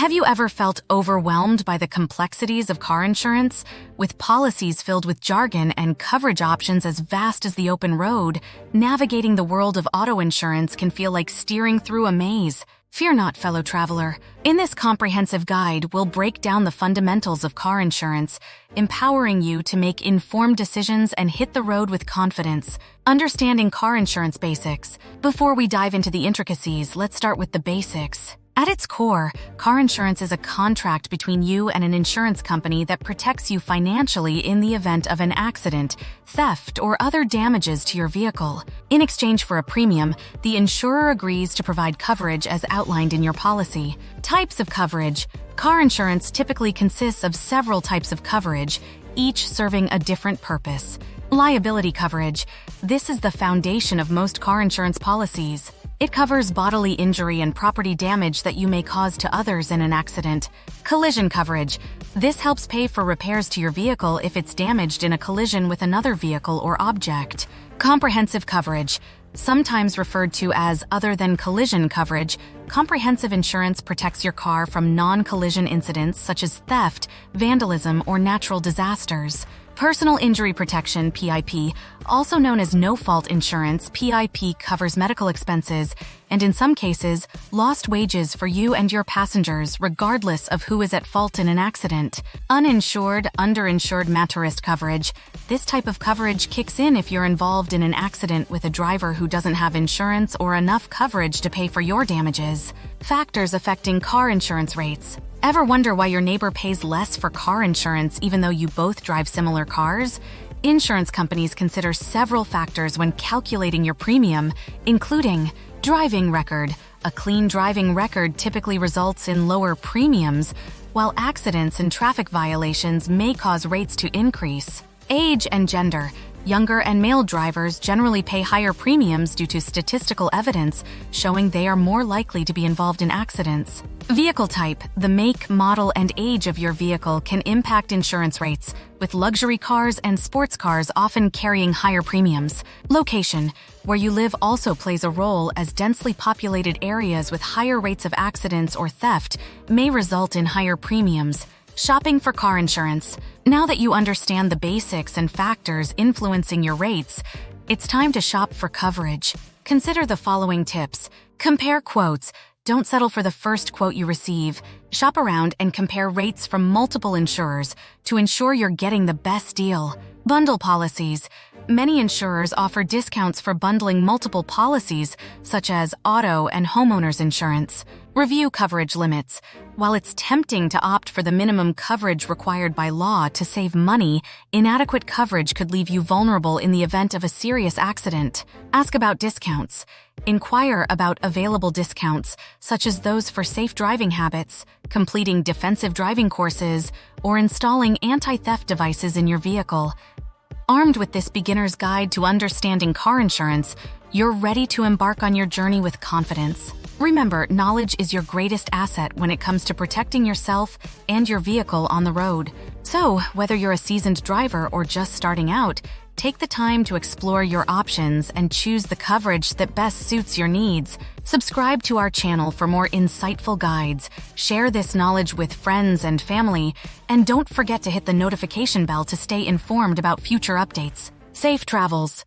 Have you ever felt overwhelmed by the complexities of car insurance? With policies filled with jargon and coverage options as vast as the open road, navigating the world of auto insurance can feel like steering through a maze. Fear not, fellow traveler. In this comprehensive guide, we'll break down the fundamentals of car insurance, empowering you to make informed decisions and hit the road with confidence. Understanding car insurance basics. Before we dive into the intricacies, let's start with the basics. At its core, car insurance is a contract between you and an insurance company that protects you financially in the event of an accident, theft, or other damages to your vehicle. In exchange for a premium, the insurer agrees to provide coverage as outlined in your policy. Types of coverage. Car insurance typically consists of several types of coverage, each serving a different purpose. Liability coverage. This is the foundation of most car insurance policies. It covers bodily injury and property damage that you may cause to others in an accident. Collision coverage. This helps pay for repairs to your vehicle if it's damaged in a collision with another vehicle or object. Comprehensive coverage. Sometimes referred to as other than collision coverage, comprehensive insurance protects your car from non-collision incidents such as theft, vandalism, or natural disasters. Personal Injury Protection, PIP, also known as no-fault insurance, PIP covers medical expenses and, in some cases, lost wages for you and your passengers regardless of who is at fault in an accident. Uninsured, underinsured motorist coverage. This type of coverage kicks in if you're involved in an accident with a driver who doesn't have insurance or enough coverage to pay for your damages. Factors affecting car insurance rates. Ever wonder why your neighbor pays less for car insurance even though you both drive similar cars? Insurance companies consider several factors when calculating your premium, including driving record. A clean driving record typically results in lower premiums, while accidents and traffic violations may cause rates to increase. Age and gender. Younger and male drivers generally pay higher premiums due to statistical evidence showing they are more likely to be involved in accidents. Vehicle type. The make, model, and age of your vehicle can impact insurance rates, with luxury cars and sports cars often carrying higher premiums. Location. Where you live also plays a role, as densely populated areas with higher rates of accidents or theft may result in higher premiums. Shopping for car insurance. Now that you understand the basics and factors influencing your rates, it's time to shop for coverage. Consider the following tips. Compare quotes. Don't settle for the first quote you receive. Shop around and compare rates from multiple insurers to ensure you're getting the best deal. Bundle policies. Many insurers offer discounts for bundling multiple policies, such as auto and homeowners insurance. Review coverage limits. While it's tempting to opt for the minimum coverage required by law to save money, inadequate coverage could leave you vulnerable in the event of a serious accident. Ask about discounts. Inquire about available discounts, such as those for safe driving habits, completing defensive driving courses, or installing anti-theft devices in your vehicle. Armed with this beginner's guide to understanding car insurance, you're ready to embark on your journey with confidence. Remember, knowledge is your greatest asset when it comes to protecting yourself and your vehicle on the road. So, whether you're a seasoned driver or just starting out, take the time to explore your options and choose the coverage that best suits your needs. Subscribe to our channel for more insightful guides, share this knowledge with friends and family, and don't forget to hit the notification bell to stay informed about future updates. Safe travels!